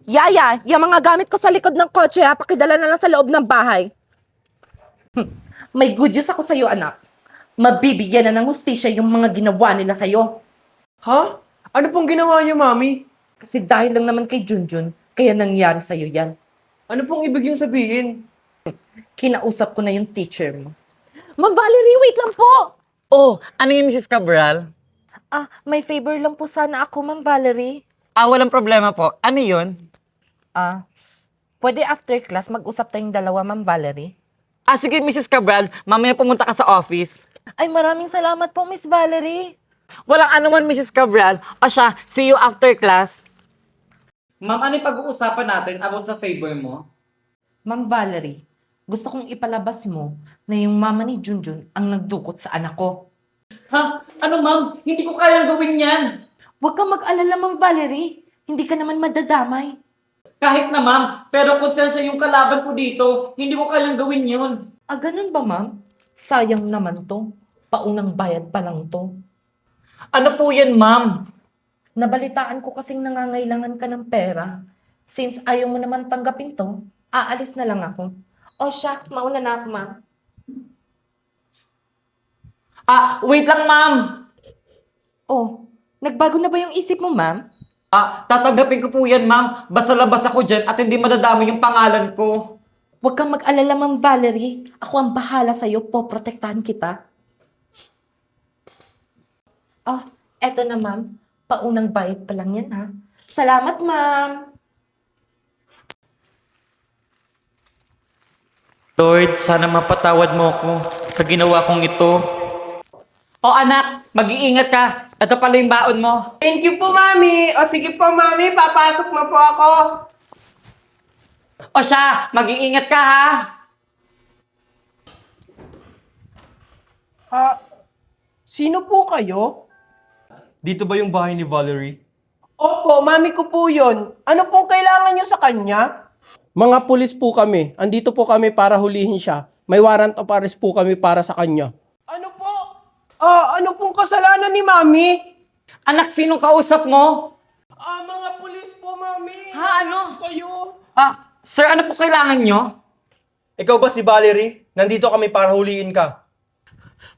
Yaya, yung mga gamit ko sa likod ng kotse ha, pakidala na lang sa loob ng bahay. May good news ako sa'yo, anak. Mabibigyan na ng hustisya yung mga ginawa nila sa'yo. Ha? Ano pong ginawa niyo, Mami? Kasi dahil lang naman kay Junjun, kaya nangyari sa'yo yan. Ano pong ibig yung sabihin? Kinausap ko na yung teacher mo. Ma'am Valerie, wait lang po! Oh, ano yun, Mrs. Cabral? May favor lang po sana ako, Ma'am Valerie. Walang problema po. Ano yun? Pwede after class mag-usap tayong dalawa, Ma'am Valerie? Sige, Mrs. Cabral. Mamaya pumunta ka sa office. Ay, maraming salamat po, Miss Valerie. Walang anuman, Mrs. Cabral. O siya, see you after class. Ma'am, ano yung pag-uusapan natin about sa favor mo? Ma'am Valerie, gusto kong ipalabas mo na yung mama ni Junjun ang nagdukot sa anak ko. Ha? Ano, ma'am? Hindi ko kayang gawin yan. Huwag kang mag-alala, Ma'am Valerie. Hindi ka naman madadamay. Kahit na, ma'am. Pero konsensya yung kalaban ko dito. Hindi ko kayang gawin yun. Ganun ba, Ma'am? Sayang naman to. Paunang bayad pa lang to. Ano po yan, ma'am? Nabalitaan ko kasing nangangailangan ka ng pera. Since ayaw mo naman tanggapin to, aalis na lang ako. O siya, mauna na ako, Ma'am. Wait lang, ma'am. Oh, nagbago na ba yung isip mo, Ma'am? Tatanggapin ko po yan, ma'am. Basta labas ako dyan at hindi madadami yung pangalan ko. Huwag kang mag-alala, Ma'am Valerie. Ako ang bahala sa'yo, poprotektahan kita. Eto na, Ma'am. Paunang bayad pa lang yan, ha? Salamat, Ma'am. Lord, sana mapatawad mo ako sa ginawa kong ito. O anak, mag-iingat ka. Ito pala yung baon mo. Thank you po, Mami. O sige po, Mami. Papasok na po ako. O siya, mag-iingat ka ha. Sino po kayo? Dito ba yung bahay ni Valerie? Opo, Mami ko po yun. Ano pong kailangan niyo sa kanya? Mga pulis po kami. Andito po kami para hulihin siya. May warrant of arrest po kami para sa kanya. Ano po? Ano pong kasalanan ni Mami? Anak, sinong kausap mo? Mga pulis po, Mami. Ano? Kayo? Sir, ano po kailangan nyo? Ikaw ba si Valerie? Nandito kami para huliin ka.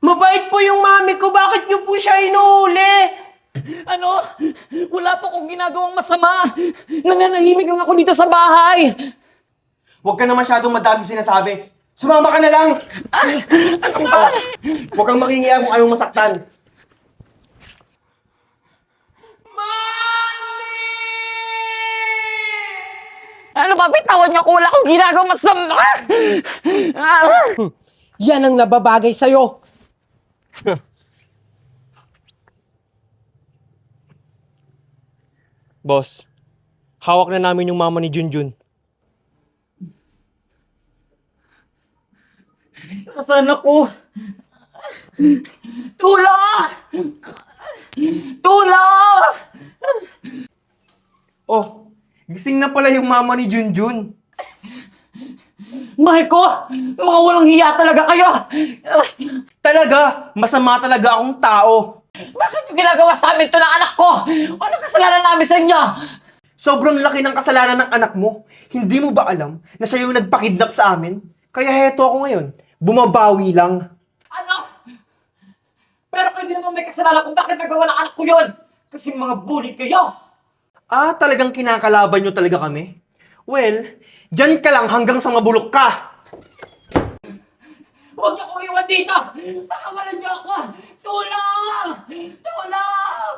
Mabait po yung Mami ko. Bakit niyo po siya inuuli? Ano? Wala po akong ginagawang masama. Nananahimik lang ako dito sa bahay. Huwag ka na masyadong madami sinasabi. Sumama ka na lang! Huwag kang makingiya kung anong masaktan. Ano ba? Bitawan niyo ako. Wala akong ginagawang masama. Yan ang nababagay sa'yo. Boss, hawak na namin yung mama ni Junjun. Nasaan ako? Tulong! Tulong! Oh, gising na pala yung mama ni Junjun. Marco! Mga walang hiya talaga kayo! Talaga, masama talaga akong tao. Bakit yung ginagawa sa amin to ng anak ko? Ano kasalanan namin sa inyo? Sobrang laki ng kasalanan ng anak mo. Hindi mo ba alam na siya yung nagpakidnap sa amin? Kaya heto ako ngayon. Bumabawi lang. Ano? Pero kayo din naman may kasalanan kung bakit nagawa ng anak ko yun. Kasi mga bully kayo. Talagang kinakalaban nyo talaga kami? Well, dyan ka lang hanggang sa mabulok ka. Huwag niyo akong iwan dito! Pakawalan niyo ako! Tulong! Tulong!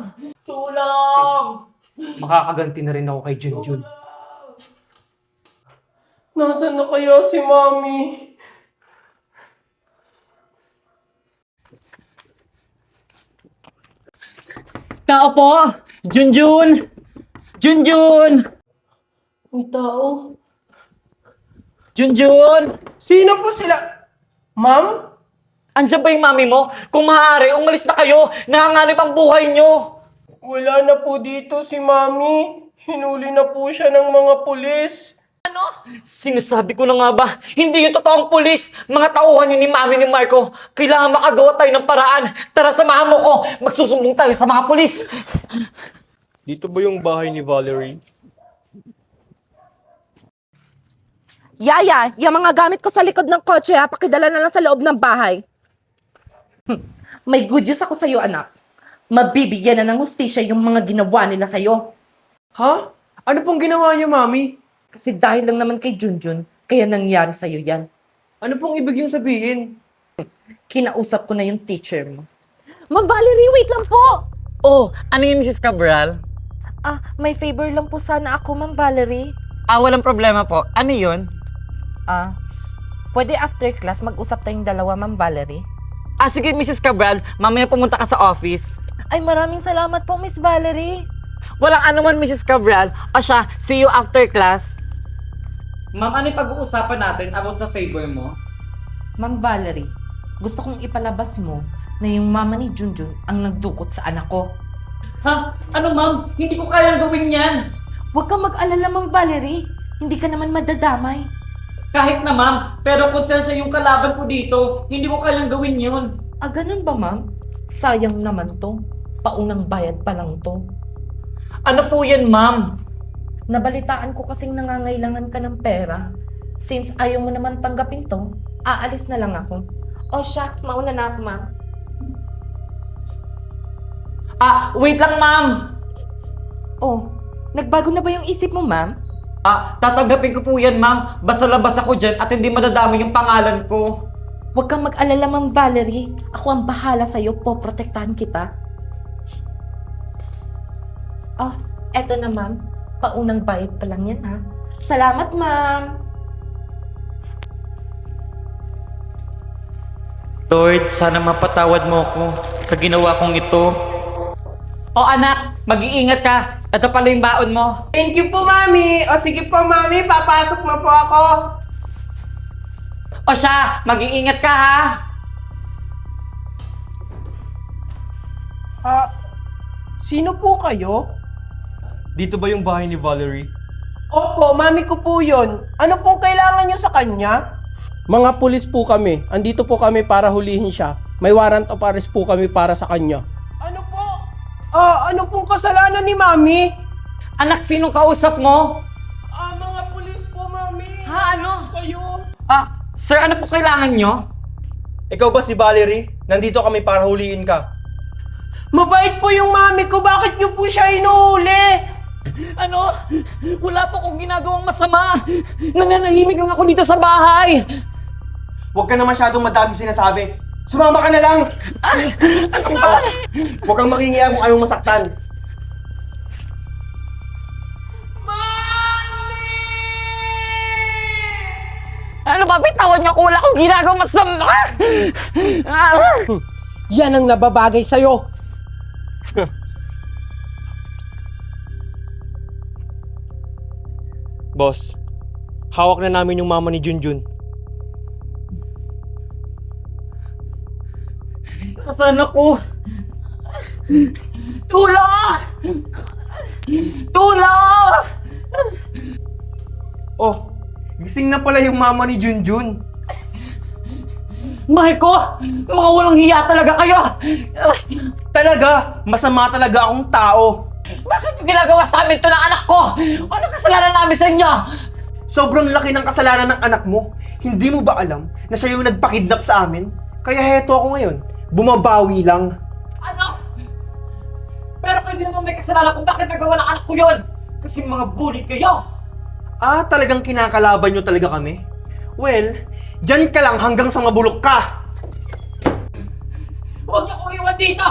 Tulong! Makakaganti na rin ako kay Junjun. Nasaan na kaya si Mami? Tao po! Junjun! Junjun! May tao. Junjun! Sino po sila? Ma'am? Andiyan ba yung mami mo? Kung maaari, umalis na kayo! Nanganganib ang buhay nyo! Wala na po dito si Mami. Hinuli na po siya ng mga pulis. Ano? Sinasabi ko na nga ba, hindi yung totoong pulis. Mga tauhan yun ni Mami ni Marco. Kailangan makagawa tayo ng paraan. Tara, samahan mo ko. Magsusumbong tayo sa mga pulis. Dito ba yung bahay ni Valerie? Yaya, yung mga gamit ko sa likod ng kotse ha, pakidala na lang sa loob ng bahay. May good news ako sa'yo, anak. Mabibigyan na ng hustisya yung mga ginawa nila sa'yo. Ha? Ano pong ginawa niyo, Mami? Kasi dahil lang naman kay Junjun, kaya nangyari sa'yo yan. Ano pong ibig yung sabihin? Kinausap ko na yung teacher mo. Ma'am Valerie, wait lang po! Oh, ano yun, Mrs. Cabral? May favor lang po sana ako, Ma'am Valerie. Walang problema po. Ano yun? Pwede after class mag-usap tayong dalawa, Ma'am Valerie? Sige, Mrs. Cabral. Mamaya pumunta ka sa office. Ay, maraming salamat po, Miss Valerie. Walang anuman, Mrs. Cabral. See you after class. Ma'am, ano yung pag-uusapan natin about sa favor mo? Ma'am Valerie, gusto kong ipalabas mo na yung mama ni Junjun ang nagdukot sa anak ko. Ha? Ano, ma'am? Hindi ko kayang gawin yan. Huwag kang mag-alala, Ma'am Valerie. Hindi ka naman madadamay. Kahit na, ma'am. Pero konsensya yung kalaban ko dito, hindi ko kayang gawin yun. Ganun ba, Ma'am? Sayang naman to. Paunang bayad pa lang to. Ano po yan, ma'am? Nabalitaan ko kasing nangangailangan ka ng pera. Since ayaw mo naman tanggapin to, aalis na lang ako. O siya, mauna na ako, Ma'am. Wait lang, ma'am. Oh, nagbago na ba yung isip mo, Ma'am? Tatanggapin ko po yan, ma'am. Basta labas ako dyan at hindi madadami yung pangalan ko. Huwag kang mag-alala, Ma'am Valerie. Ako ang bahala sa'yo, poprotektahan kita. Eto na, Ma'am. Paunang bayad pa lang yan, ha? Salamat, Ma'am. Lord, sana mapatawad mo ako sa ginawa kong ito. Anak, mag-iingat ka. Ito pala yung baon mo. Thank you po, Mami. O sige po, Mami, papasok na po ako. Mag-iingat ka, ha? Sino po kayo? Dito ba yung bahay ni Valerie? Opo, Mami ko po yun. Ano pong kailangan nyo sa kanya? Mga pulis po kami. Andito po kami para hulihin siya. May warrant of arrest po kami para sa kanya. Ano po? Ano pong kasalanan ni Mami? Anak, sinong kausap mo? Mga pulis po, Mami. Ano? Kayo? Sir, ano po kailangan nyo? Ikaw ba si Valerie? Nandito kami para huliin ka. Mabait po yung Mami ko. Bakit nyo po siya inuuli? Ano? Wala po akong ginagawang masama. Nananahimik lang ako dito sa bahay. Huwag ka na masyadong madami sinasabi. Sumama ka na lang! Huwag kang makingiya kung anong masaktan. Ano ba? Bitawan niyo ako. Wala akong ginagawang masama. Yan ang nababagay sa'yo. Boss, hawak na namin yung mama ni Junjun. Nasaan ako? Tulong! Tulong! Oh, gising na pala yung mama ni Junjun. Marco! Mga walang hiya talaga kayo! Talaga, masama talaga akong tao. Bakit yung ginagawa sa amin to ng anak ko? Ano kasalanan namin sa inyo? Sobrang laki ng kasalanan ng anak mo. Hindi mo ba alam na siya yung nagpakidnap sa amin? Kaya heto ako ngayon. Bumabawi lang. Ano? Pero kayo din naman may kasalanan kung bakit nagawa ng anak ko yun! Kasi mga bully kayo! Talagang kinakalaban nyo talaga kami? Well, dyan ka lang hanggang sa mabulok ka. Huwag niyo akong iwan dito!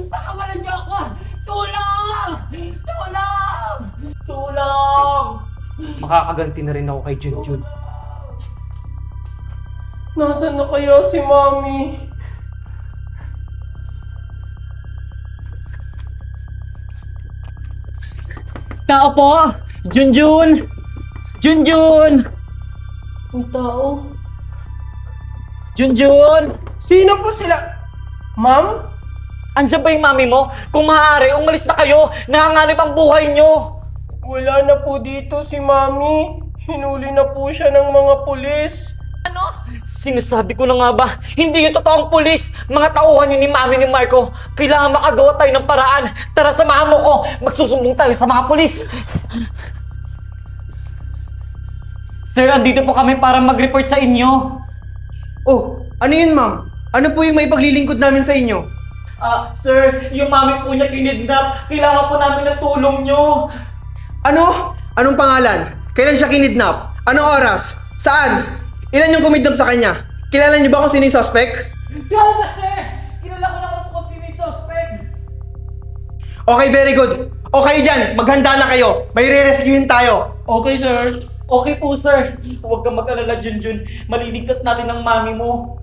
Pakawalan niyo ako! Tulong! Tulong! Tulong! Makakaganti na rin ako kay Junjun. Nasaan na kaya si Mami? Tao po! Junjun! Junjun! Ang tao? Junjun! Sino po sila? Ma'am? Andiyan ba yung mami mo? Kung maaari, umalis na kayo! Nanganganib ang buhay nyo! Wala na po dito si Mami. Hinuli na po siya ng mga pulis. Ano? Sinasabi ko na nga ba, hindi yung totoong pulis! Mga tauhan yun ni mami ni Marco! Kailangan makagawa tayo ng paraan! Tara, samahan mo ko! Magsusumbong tayo sa mga pulis! Sir, andito po kami para mag-report sa inyo. Oh, ano yun ma'am? Ano po yung may paglilingkod namin sa inyo? Sir, yung mami po niya kinidnap. Kailangan po namin ng tulong nyo. Ano? Anong pangalan? Kailan siya kinidnap? Anong oras? Saan? Ilan yung kumidnap sa kanya? Kilala niyo ba kung sino yung suspect? Kaya na, sir! Kilala ko na kung sino yung suspect. Okay, very good. Okay dyan, maghanda na kayo. May re-rescuehin tayo. Okay, sir. Okay po, sir. Huwag kang mag-alala, Junjun. Maliligtas natin ang mami mo.